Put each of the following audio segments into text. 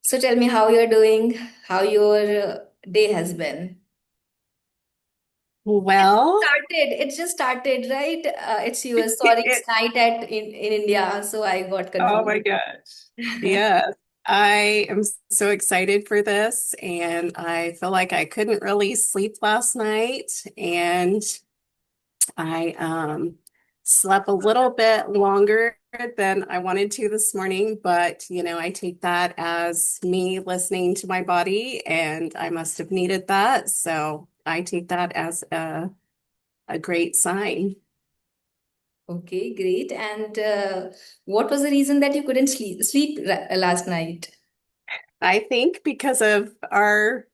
So tell me how you're doing, how your day has been. Well, It just started, right? It's your sorry, it's it, night in India, so I got oh my confused. gosh. Yes, I am so excited for this, and I feel like I couldn't really sleep last night, and I slept a little bit longer than I wanted to this morning, but I take that as me listening to my body, and I must have needed that, so I take that as a great sign. Okay, great. And what was the reason that you couldn't sleep last night? I think because of our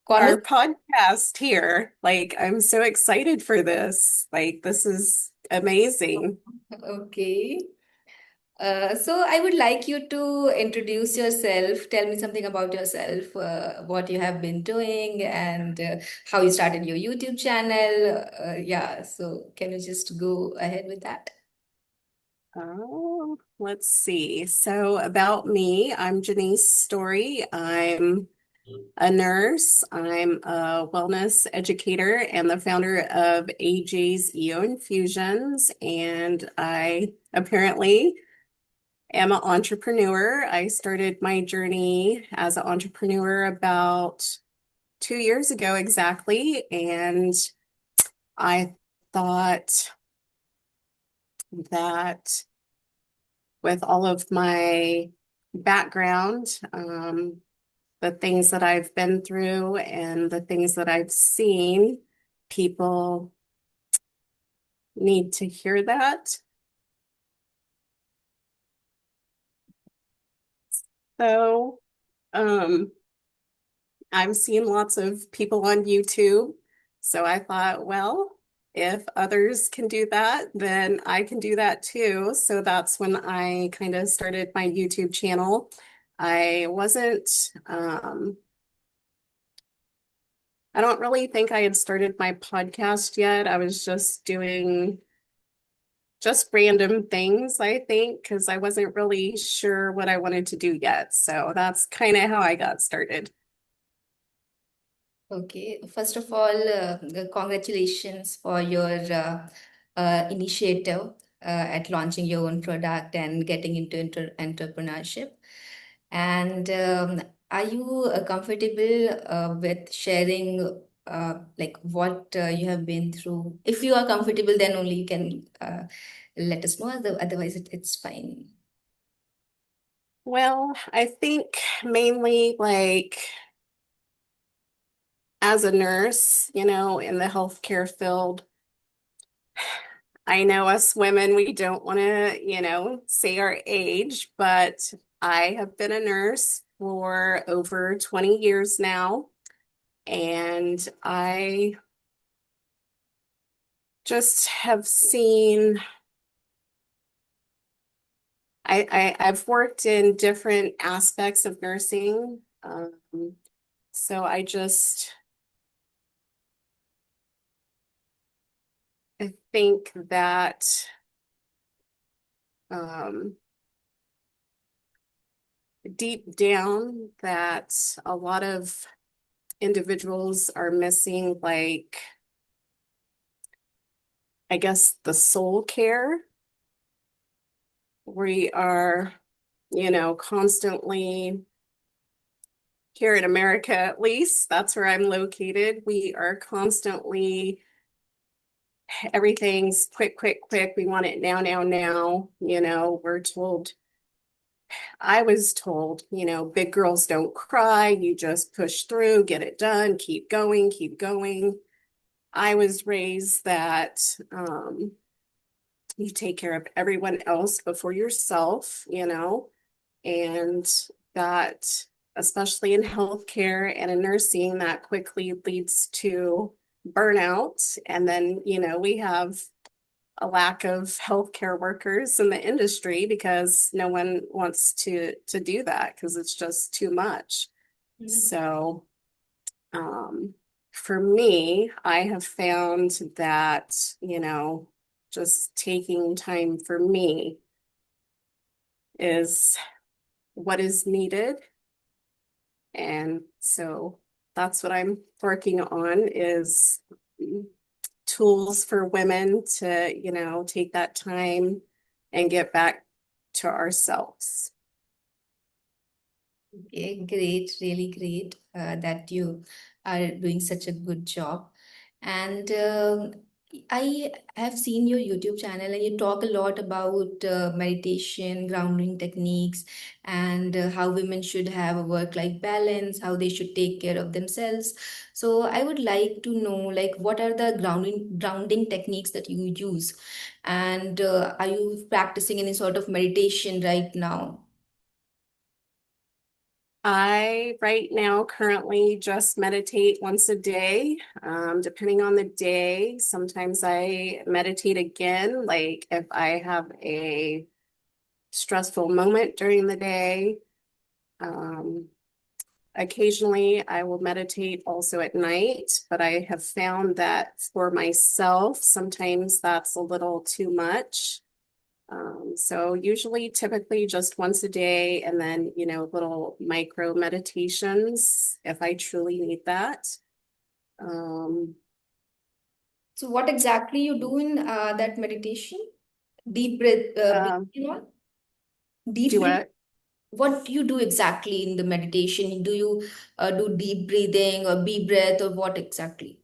Conversation. podcast here. Like, I'm so excited for this. Like, this is amazing. Okay. So I would like you to introduce yourself. Tell me something about yourself, what you have been doing, and how you started your YouTube channel. Yeah, so can you just go ahead with that? Oh, let's see. So, about me, I'm Janice Story. I'm a nurse. I'm a wellness educator and the founder of AJ's EO Infusions. And I apparently am an entrepreneur. I started my journey as an entrepreneur about 2 years ago exactly. And I thought that with all of my background, the things that I've been through and the things that I've seen, people need to hear that. So, um, I've seen lots of people on YouTube. So I thought, well, if others can do that, then I can do that too. So that's when I kind of started my YouTube channel. I wasn't, I don't really think I had started my podcast yet. I was just doing just random things, I think, because I wasn't really sure what I wanted to do yet. So that's kind of how I got started. Okay, first of all, congratulations for your initiative at launching your own product and getting into entrepreneurship. And are you comfortable with sharing like what you have been through? If you are comfortable, then only you can let us know. Otherwise, it's fine. Well, I think mainly like as a nurse, in the healthcare field, I know us women, we don't want to, say our age, but I have been a nurse for over 20 years now, and I just have seen, I've worked in different aspects of nursing. So I think that um, deep down that a lot of individuals are missing, like, I guess, the soul care. We are, constantly here in America, at least, that's where I'm located. We are constantly, everything's quick, quick, quick. We want it now, now, now. We're told, I was told, big girls don't cry. You just push through, get it done, keep going, keep going. I was raised that you take care of everyone else before yourself, and that, especially in healthcare and in nursing, that quickly leads to burnout. And then, we have a lack of healthcare workers in the industry because no one wants to do that because it's just too much. So, um, for me, I have found that, just taking time for me is what is needed. And so that's what I'm working on is tools for women to, take that time and get back to ourselves. Okay, great, really great that you are doing such a good job. And I have seen your YouTube channel and you talk a lot about meditation, grounding techniques, and how women should have a work-life balance, how they should take care of themselves. So I would like to know, like, what are the grounding techniques that you use, and are you practicing any sort of meditation right now? I right now currently just meditate once a day, depending on the day. Sometimes I meditate again, like if I have a stressful moment during the day. Um, Occasionally, I will meditate also at night, but I have found that for myself, sometimes that's a little too much. So usually, typically just once a day, and then, little micro meditations if I truly need that. Um, So what exactly you do in that meditation? Deep breath, um, breathing on? Deep do breath. it. What you do exactly in the meditation? Do you do deep breathing or deep breath or what exactly?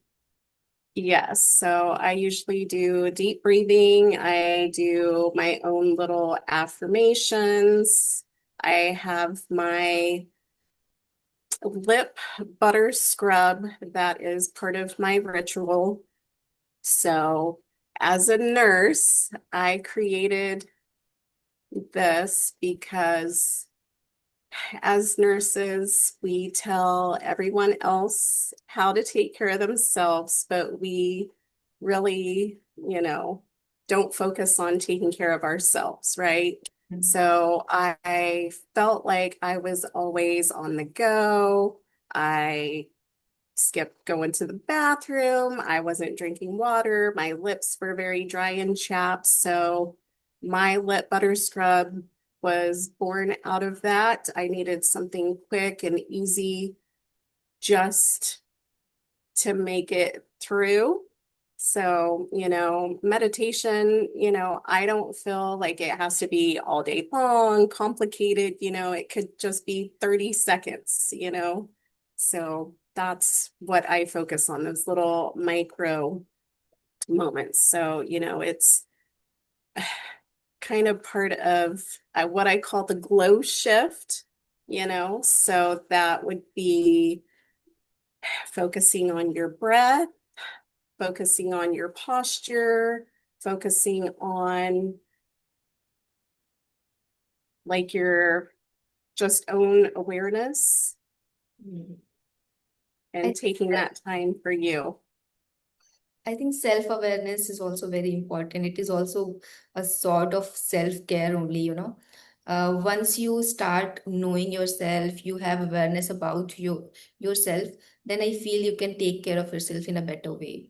Yes. So I usually do deep breathing. I do my own little affirmations. I have my lip butter scrub that is part of my ritual. So, as a nurse, I created this because as nurses, we tell everyone else how to take care of themselves, but we really, don't focus on taking care of ourselves, right? So I felt like I was always on the go. I skipped going to the bathroom. I wasn't drinking water. My lips were very dry and chapped. So my lip butter scrub was born out of that. I needed something quick and easy just to make it through. So, meditation, I don't feel like it has to be all day long, complicated, it could just be 30 seconds, So that's what I focus on, those little micro moments. So, it's kind of part of what I call the glow shift, so that would be focusing on your breath, focusing on your posture, focusing on like your just own awareness Mm. I and taking that time for you. I think self-awareness is also very important. It is also a sort of self-care only, you know. Once you start knowing yourself, you have awareness about yourself, then I feel you can take care of yourself in a better way.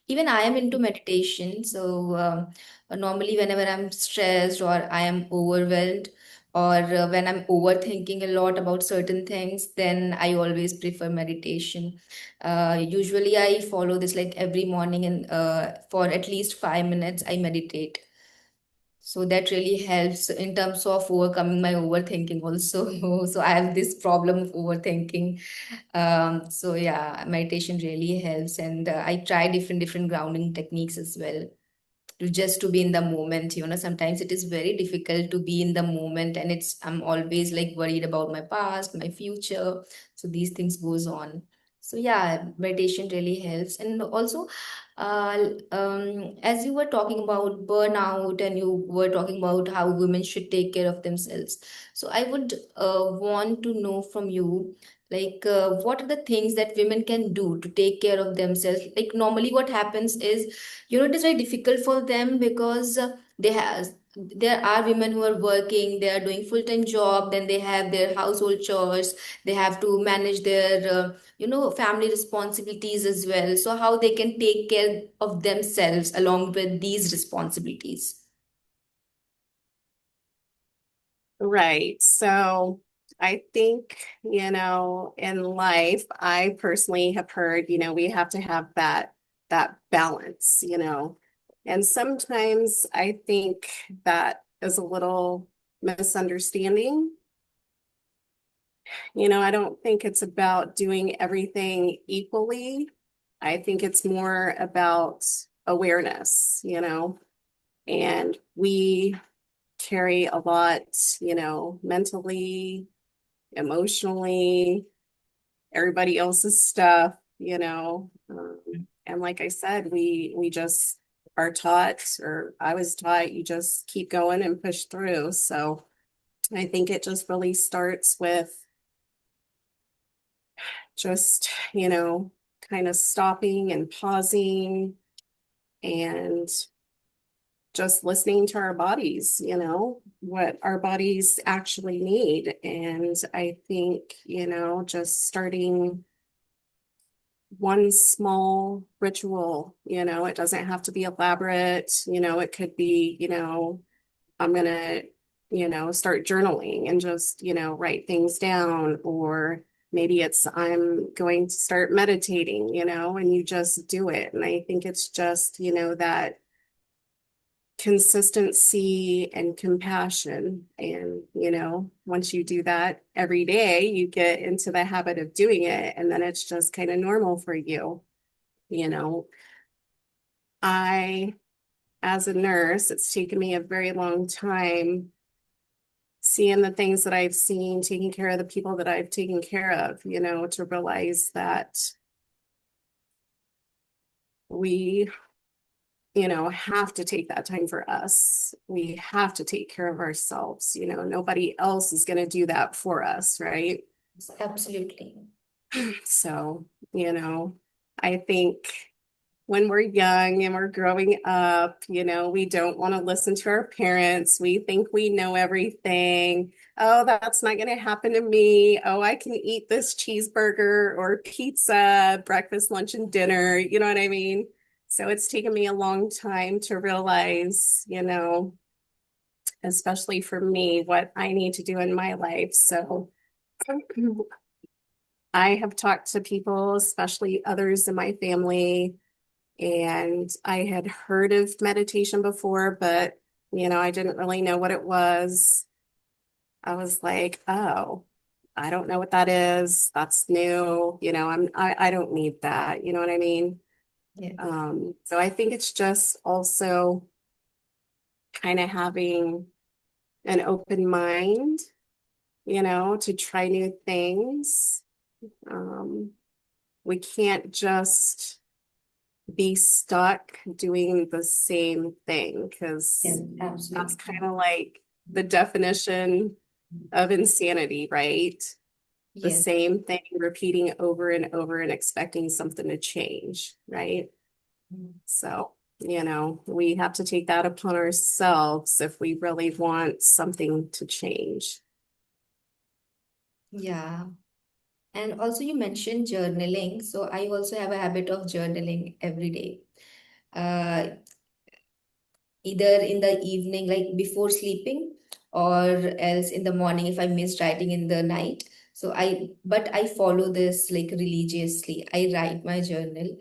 Even I am into meditation. So normally, whenever I'm stressed or I am overwhelmed, or when I'm overthinking a lot about certain things, then I always prefer meditation. Usually, I follow this like every morning, and for at least 5 minutes, I meditate. So that really helps in terms of overcoming my overthinking also. So I have this problem of overthinking. So yeah, meditation really helps, and I try different grounding techniques as well to just to be in the moment. You know, sometimes it is very difficult to be in the moment, and I'm always like worried about my past, my future. So these things goes on. So yeah, meditation really helps. And also as you were talking about burnout and you were talking about how women should take care of themselves, so I would want to know from you, like what are the things that women can do to take care of themselves? Like normally what happens is, you know, it is very difficult for them because there are women who are working, they are doing full-time job, then they have their household chores, they have to manage their family responsibilities as well. So how they can take care of themselves along with these responsibilities? Right. So I think, in life, I personally have heard, we have to have that balance, And sometimes I think that is a little misunderstanding. I don't think it's about doing everything equally. I think it's more about awareness, and we carry a lot, mentally, emotionally, everybody else's stuff, and like I said, we just are taught, or I was taught, you just keep going and push through. So I think it just really starts with just, kind of stopping and pausing and just listening to our bodies, what our bodies actually need. And I think, just starting one small ritual, it doesn't have to be elaborate, it could be, I'm gonna, start journaling and just, write things down, or maybe it's I'm going to start meditating, and you just do it. And I think it's just, that consistency and compassion. And, once you do that every day, you get into the habit of doing it, and then it's just kind of normal for you. You know, I, as a nurse, it's taken me a very long time seeing the things that I've seen, taking care of the people that I've taken care of, to realize that we, have to take that time for us. We have to take care of ourselves. Nobody else is going to do that for us, right? Absolutely. So, I think when we're young and we're growing up, we don't want to listen to our parents. We think we know everything. Oh, that's not going to happen to me. Oh, I can eat this cheeseburger or pizza, breakfast, lunch, and dinner. You know what I mean? So it's taken me a long time to realize, especially for me, what I need to do in my life. So I have talked to people, especially others in my family, and I had heard of meditation before, but I didn't really know what it was. I was like, oh, I don't know what that is. That's new. I don't need that. You know what I mean? Yeah. So I think it's just also kind of having an open mind, to try new things. Um, we can't just be stuck doing the same thing, Yes, because that's absolutely. kind of like the definition of insanity, right? The Yes. same thing repeating over and over and expecting something to change, right? So, we have to take that upon ourselves if we really want something to change. Yeah. And also you mentioned journaling. So I also have a habit of journaling every day. Uh, Either in the evening, like before sleeping, or else in the morning if I missed writing in the night. But I follow this like religiously. I write my journal,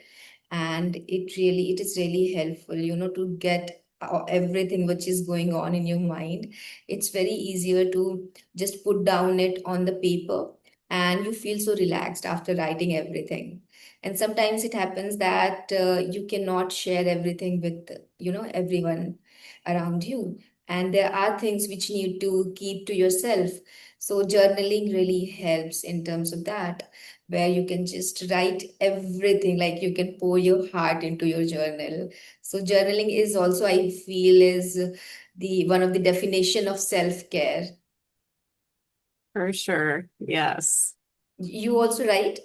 and it is really helpful, to get everything which is going on in your mind. It's very easier to just put down it on the paper, and you feel so relaxed after writing everything. And sometimes it happens that you cannot share everything with everyone around you, and there are things which you need to keep to yourself. So journaling really helps in terms of that, where you can just write everything, like you can pour your heart into your journal. So journaling is also, I feel, is the one of the definition of self-care. For sure. Yes. You also write?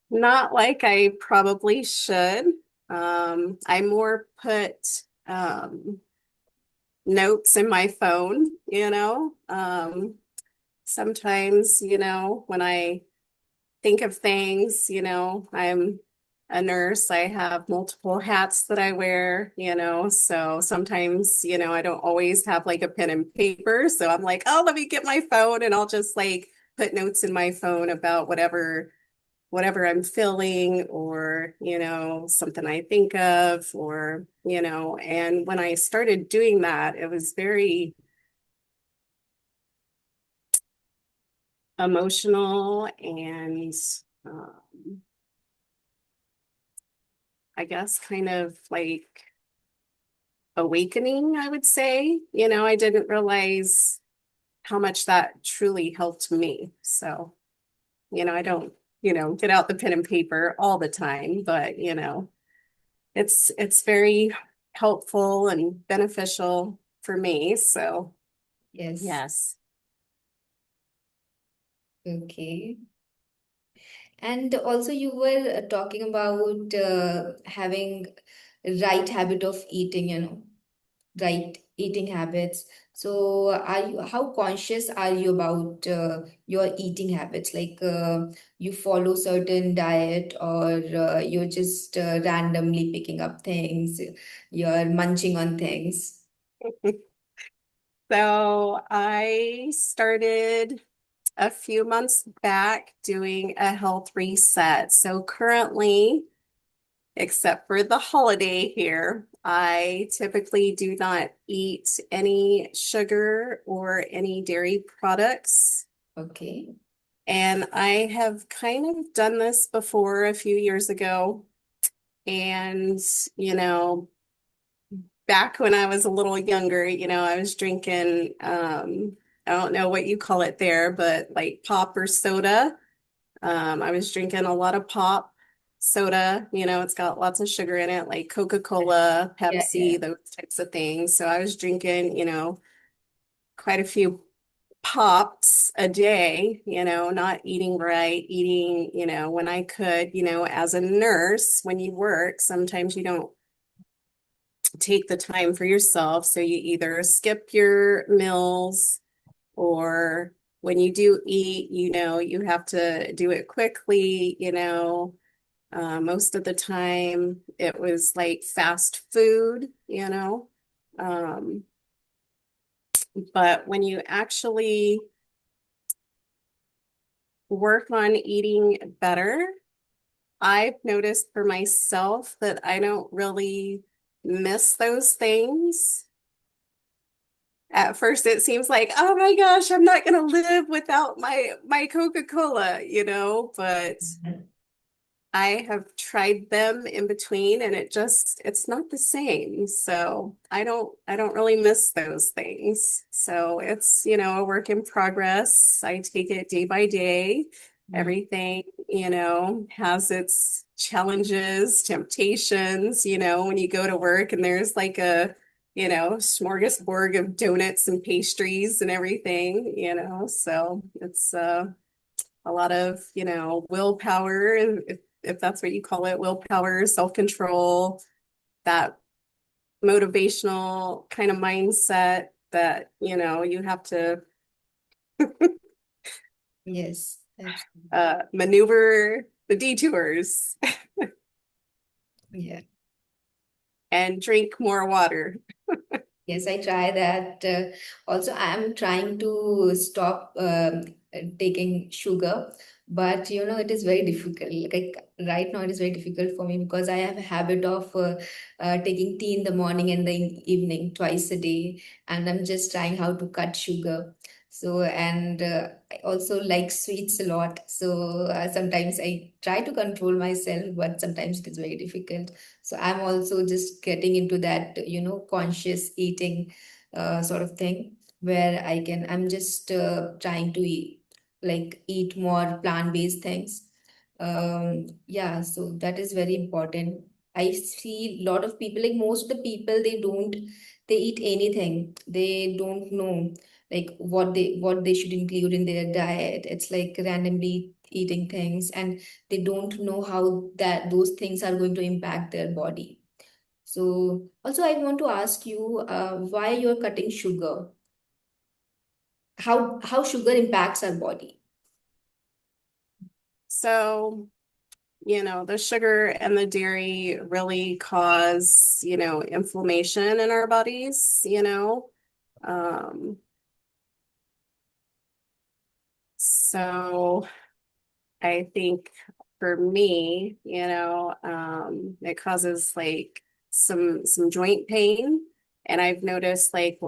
Not like I probably should. I more put notes in my phone, Sometimes, when I think of things, a nurse, I have multiple hats that I wear, so sometimes, I don't always have like a pen and paper. So I'm like, oh, let me get my phone and I'll just like put notes in my phone about whatever I'm feeling or, something I think of or, and when I started doing that, it was very emotional and um, I guess kind of like awakening, I would say. I didn't realize how much that truly helped me. So, I don't, get out the pen and paper all the time, but it's very helpful and beneficial for me. So, Yes. yes. Okay. And also, you were talking about having right habit of eating, right eating habits. So, how conscious are you about your eating habits? Like, you follow certain diet, or you're just randomly picking up things, you're munching on things. So I started a few months back doing a health reset. So currently, except for the holiday here, I typically do not eat any sugar or any dairy products. Okay. And I have kind of done this before a few years ago. And, you know, back when I was a little younger, I was drinking, I don't know what you call it there, but like pop or soda. I was drinking a lot of pop soda. It's got lots of sugar in it, like Coca-Cola, Yeah, yeah. Pepsi, those types of things. So I was drinking, quite a few pops a day, not eating right, eating, when I could, as a nurse, when you work, sometimes you don't take the time for yourself. So you either skip your meals or when you do eat, you have to do it quickly, most of the time it was like fast food, Um, but when you actually work on eating better, I've noticed for myself that I don't really miss those things. At first, it seems like, oh my gosh, I'm not gonna live without my Coca-Cola, but I have tried them in between and it's not the same. So I don't really miss those things. So it's, a work in progress. I take it day by day. Mm. Everything, has its challenges, temptations, when you go to work and there's like a, smorgasbord of donuts and pastries and everything, so it's a lot of, willpower, if that's what you call it, willpower, self-control, that motivational kind of mindset that, you have to Yes, absolutely. maneuver the detours Yeah. and drink more water. Yes, I try that. Also, I am trying to stop taking sugar, but it is very difficult. Like right now, it is very difficult for me because I have a habit of taking tea in the morning and the evening twice a day, and I'm just trying how to cut sugar. So, and I also like sweets a lot. So sometimes I try to control myself, but sometimes it is very difficult. So I'm also just getting into that, conscious eating sort of thing where I'm just trying to eat more plant-based things. Yeah, so that is very important. I see a lot of people, like most of the people, they eat anything. They don't know like what they should include in their diet. It's like randomly eating things, and they don't know how that those things are going to impact their body. So also I want to ask you why you're cutting sugar, how sugar impacts our body. So the sugar and the dairy really cause, inflammation in our bodies. Um, so I think for me, it causes like some joint pain. And I've noticed like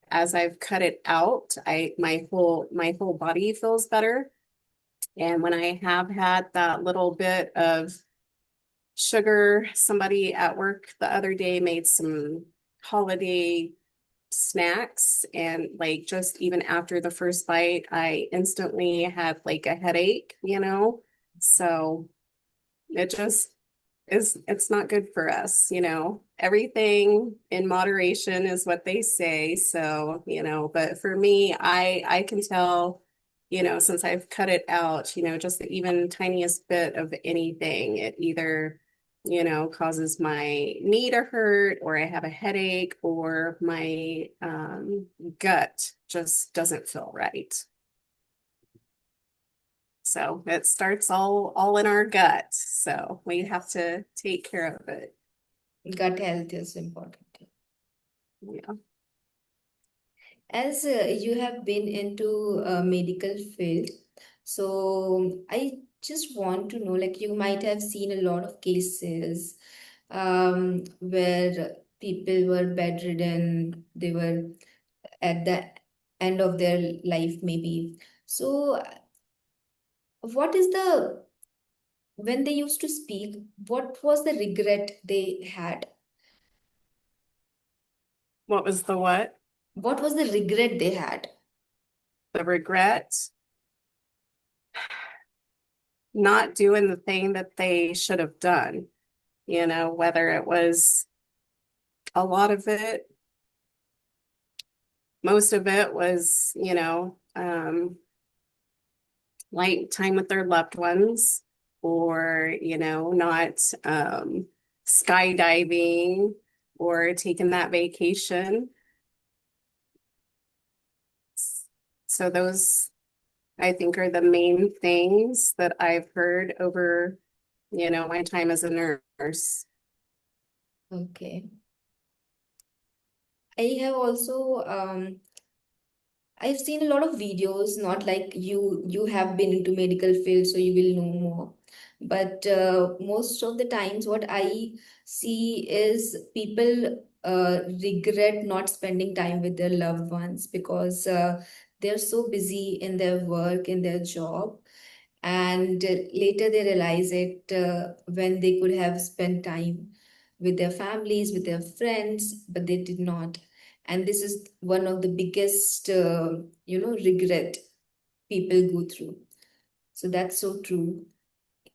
as I've cut it out, I my whole body feels better. And when I have had that little bit of sugar, somebody at work the other day made some holiday snacks, and like just even after the first bite, I instantly had like a headache. So it just it's not good for us. Everything in moderation is what they say. So, but for me, I can tell, since I've cut it out, just the even tiniest bit of anything, it either, causes my knee to hurt, or I have a headache, or my gut just doesn't feel right. So it starts all in our gut. So we have to take care of it. Gut health is important. Yeah. As you have been into medical field, so I just want to know, like you might have seen a lot of cases where people were bedridden, they were at the end of their life maybe. So what is the, when they used to speak, what was the regret they had? What was the what? What was the regret they had? The regret, not doing the thing that they should have done, whether it was a lot of it, most of it was, like time with their loved ones, or, not skydiving or taking that vacation. So those, I think, are the main things that I've heard over, my time as a nurse. Okay. I have also I've seen a lot of videos, not like you have been into medical field, so you will know more. But most of the times, what I see is people regret not spending time with their loved ones because they're so busy in their work, in their job, and later they realize it when they could have spent time with their families, with their friends, but they did not. And this is one of the biggest regret people go through. So that's so true.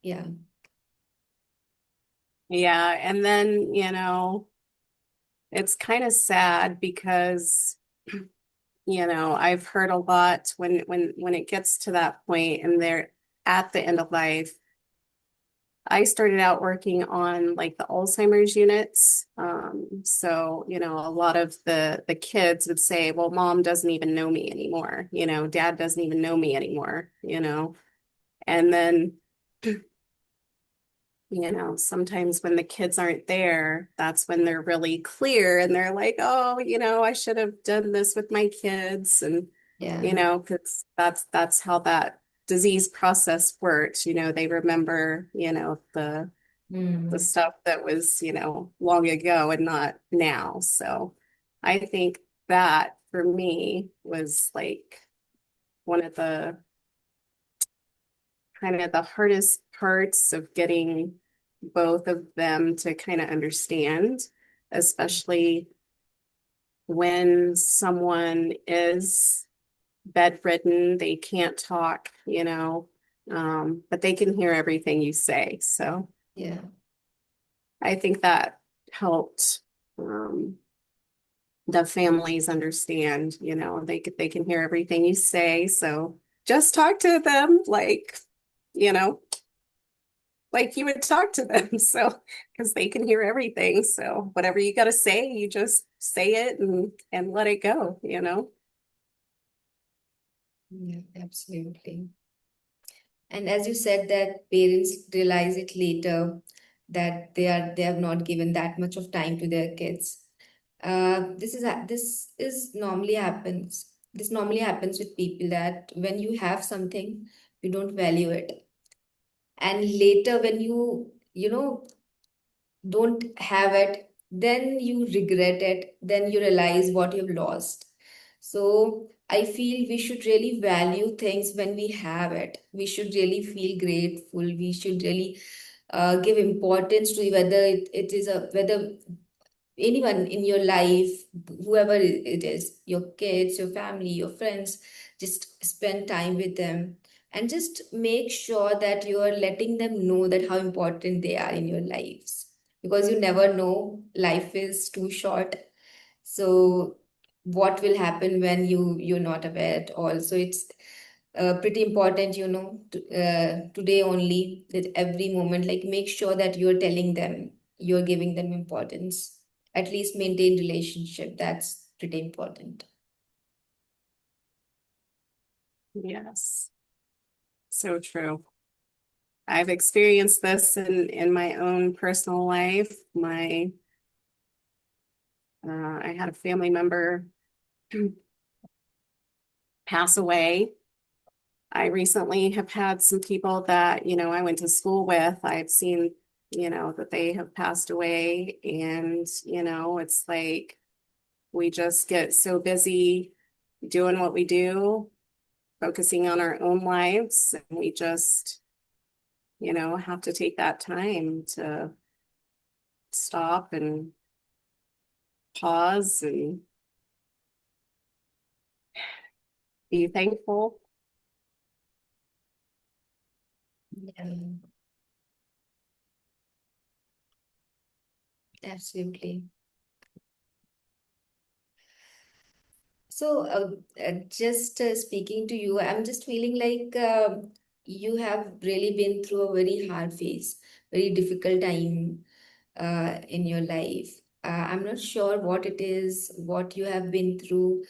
Yeah. Yeah, and then, it's kind of sad because, I've heard a lot when it gets to that point and they're at the end of life. I started out working on like the Alzheimer's units. So, a lot of the kids would say, well, mom doesn't even know me anymore, dad doesn't even know me anymore. And then, sometimes when the kids aren't there, that's when they're really clear and they're like, oh, I should have done this with my kids. And, Yeah. because that's how that disease process works. They remember, the Mm. stuff that was, long ago and not now. So I think that for me was like one of the kind of the hardest parts of getting both of them to kind of understand, especially when someone is bedridden, they can't talk, but they can hear everything you say. So Yeah. I think that helped the families understand, they can hear everything you say. So just talk to them you know, like you would talk to them. So, because they can hear everything. So whatever you got to say, you just say it and let it go. Yeah, absolutely. And as you said that parents realize it later that they have not given that much of time to their kids. This is normally happens. This normally happens with people that when you have something, you don't value it, and later when you don't have it, then you regret it, then you realize what you've lost. So I feel we should really value things when we have it. We should really feel grateful. We should really give importance to whether it is a whether anyone in your life, whoever it is, your kids, your family, your friends, just spend time with them and just make sure that you are letting them know that how important they are in your lives, because you never know, life is too short. So what will happen when you're not aware at all? So it's pretty important, today only, that every moment, like make sure that you're telling them, you're giving them importance. At least maintain relationship. That's pretty important. Yes, so true. I've experienced this in my own personal life. I had a family member pass away. I recently have had some people that, I went to school with. I've seen, that they have passed away, and, it's like we just get so busy doing what we do, focusing on our own lives, and we just, have to take that time to stop and pause and be thankful. Yeah, absolutely. So, just speaking to you, I'm just feeling like you have really been through a very hard phase, very difficult time in your life. I'm not sure what it is, what you have been through,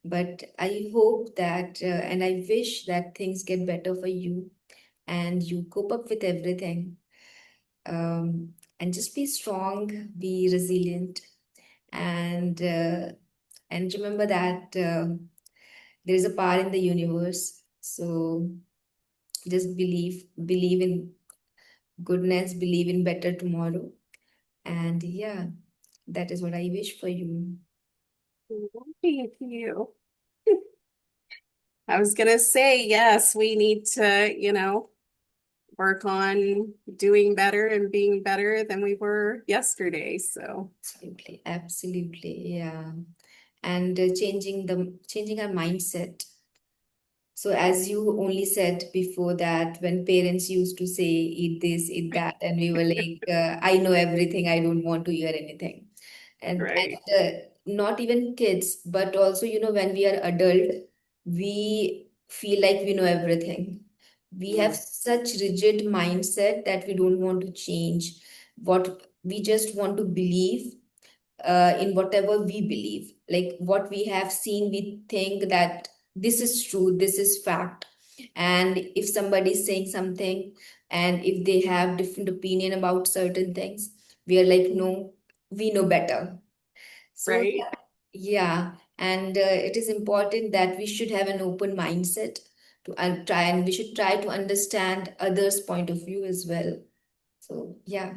but I hope that, and I wish that things get better for you and you cope up with everything. And just be strong, be resilient, and remember that there is a power in the universe. So just believe in goodness, believe in better tomorrow, and yeah, that is what I wish for you. Thank you. I was gonna say, yes, we need to, work on doing better and being better than we were yesterday. So, Absolutely, absolutely, yeah. And changing our mindset. So as you only said before that when parents used to say, eat this, eat that, and we were like, I know everything, I don't want to hear anything. right, Not even kids, but also, when we are adult, we feel like we know everything. We have mm, such rigid mindset that we don't want to change. What we just want to believe in whatever we believe. Like what we have seen, we think that this is true, this is fact. And if somebody is saying something, and if they have different opinion about certain things, we are like, no, we know better. So right. yeah, and it is important that we should have an open mindset to try, and we should try to understand others' point of view as well. So yeah.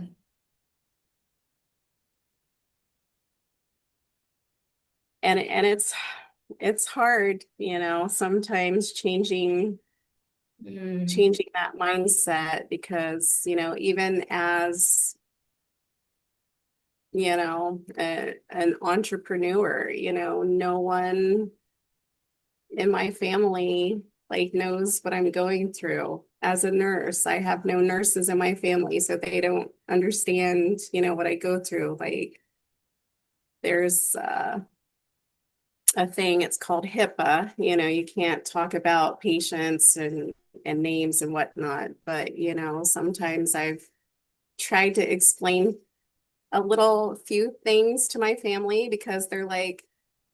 And it's hard, sometimes Mm, changing that mindset because, even as, an entrepreneur, no one in my family like knows what I'm going through. As a nurse, I have no nurses in my family, so they don't understand, what I go through. Like there's a thing, it's called HIPAA. You can't talk about patients and names and whatnot. But, sometimes I've tried to explain a little few things to my family because they're like,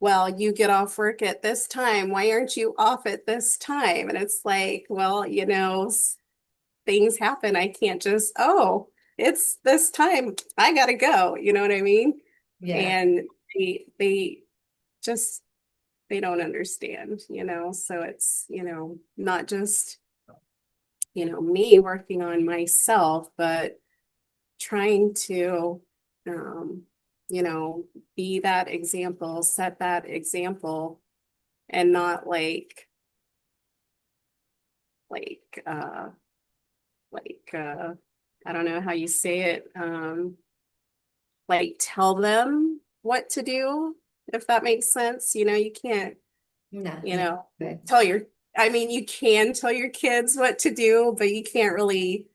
well, you get off work at this time. Why aren't you off at this time? And it's like, well, things happen. I can't just, oh, it's this time. I gotta go. You know what I mean? Yeah. And they just they don't understand, so it's, not just, me working on myself, but trying to, um, you know, be that example, set that example, and not like, uh, like, I don't know how you say it, like tell them what to do, if that makes sense. You can't, No, you yeah. know, Right. tell your, I mean, you can tell your kids what to do, but you can't really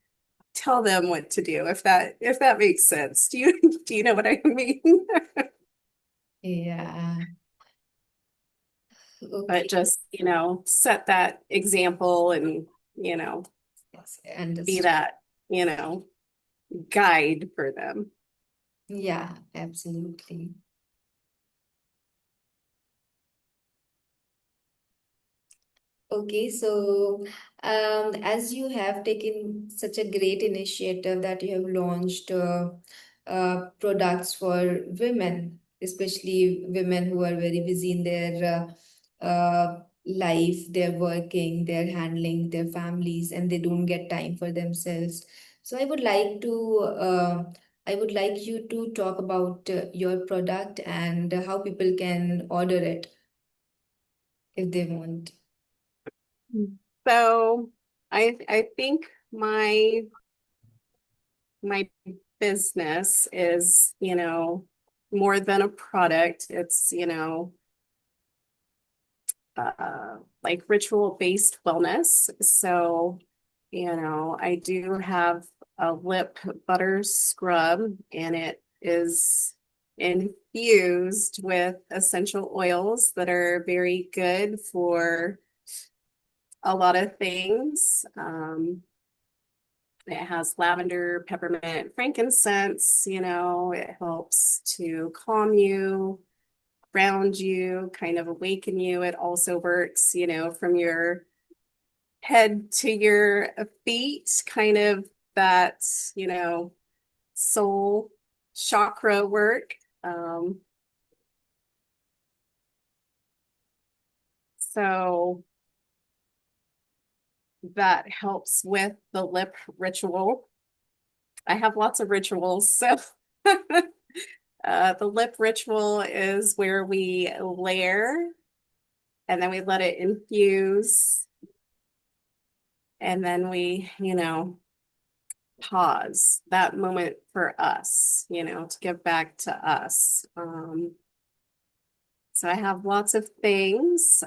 tell them what to do, if that makes sense. Do you know what I mean? Yeah. But Okay. just, set that example and, you know, Yes, be understood. that, guide for them. Yeah, absolutely. Okay, so as you have taken such a great initiative that you have launched products for women, especially women who are very busy in their life, they're working, they're handling their families, and they don't get time for themselves. So I would like you to talk about your product and how people can order it if they want. So I think my business is, more than a product. It's, like ritual-based wellness. So, I do have a lip butter scrub, and it is infused with essential oils that are very good for a lot of things. It has lavender, peppermint, frankincense, it helps to calm you, ground you, kind of awaken you. It also works, from your head to your feet, kind of that, you know, soul chakra work. Um, so that helps with the lip ritual. I have lots of rituals. So the lip ritual is where we layer and then we let it infuse. And then we, pause that moment for us, to give back to us. So I have lots of things.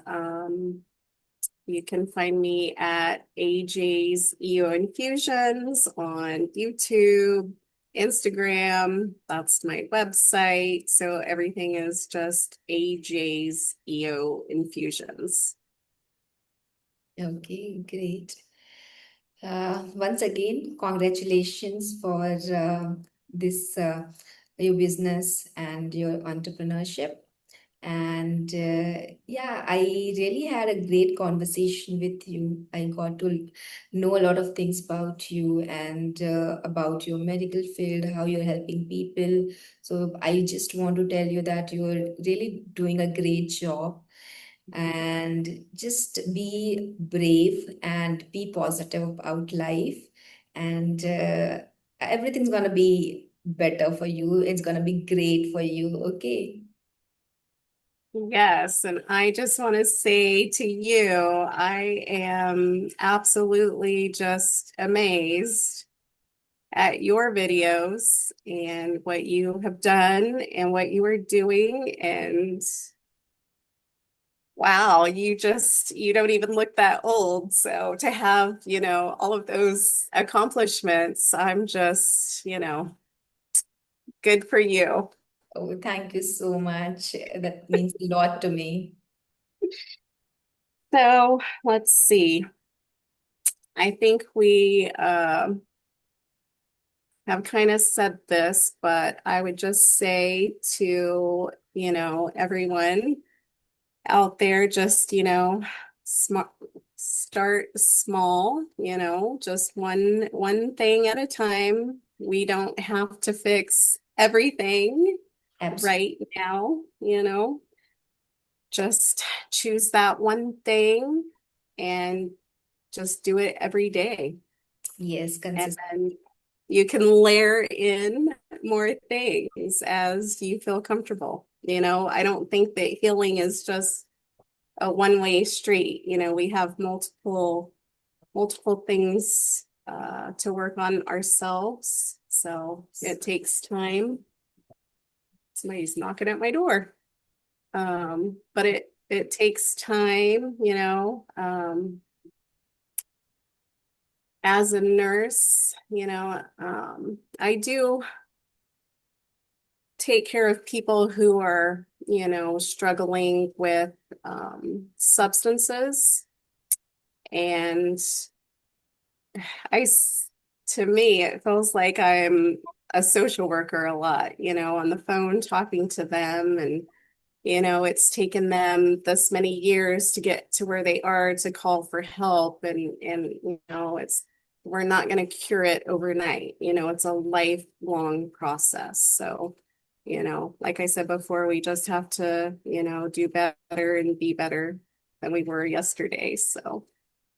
You can find me at AJ's EO Infusions on YouTube, Instagram. That's my website. So everything is just AJ's EO Infusions. Okay, great. Once again, congratulations for this your business and your entrepreneurship. And yeah, I really had a great conversation with you. I got to know a lot of things about you and about your medical field, how you're helping people. So I just want to tell you that you're really doing a great job, and just be brave and be positive about life, and everything's gonna be better for you. It's gonna be great for you. Okay. Yes, and I just want to say to you, I am absolutely just amazed at your videos and what you have done and what you are doing. And wow, you don't even look that old. So to have, all of those accomplishments, I'm just, good for you. Oh, thank you so much. That means a lot to me. So let's see. I think we have kind of said this, but I would just say to, everyone out there, just, smart, start small, just one thing at a time. We don't have to fix everything Absolutely. right now, just choose that one thing and just do it every day. Yes, And consistent. then you can layer in more things as you feel comfortable. I don't think that healing is just a one-way street. We have multiple things to work on ourselves. So it takes time. Somebody's knocking at my door. But it takes time, as a nurse, I do take care of people who are, struggling with substances. And I, to me, it feels like I'm a social worker a lot, on the phone talking to them. And, it's taken them this many years to get to where they are to call for help. And we're not going to cure it overnight. It's a lifelong process. So, like I said before, we just have to, do better and be better than we were yesterday. So,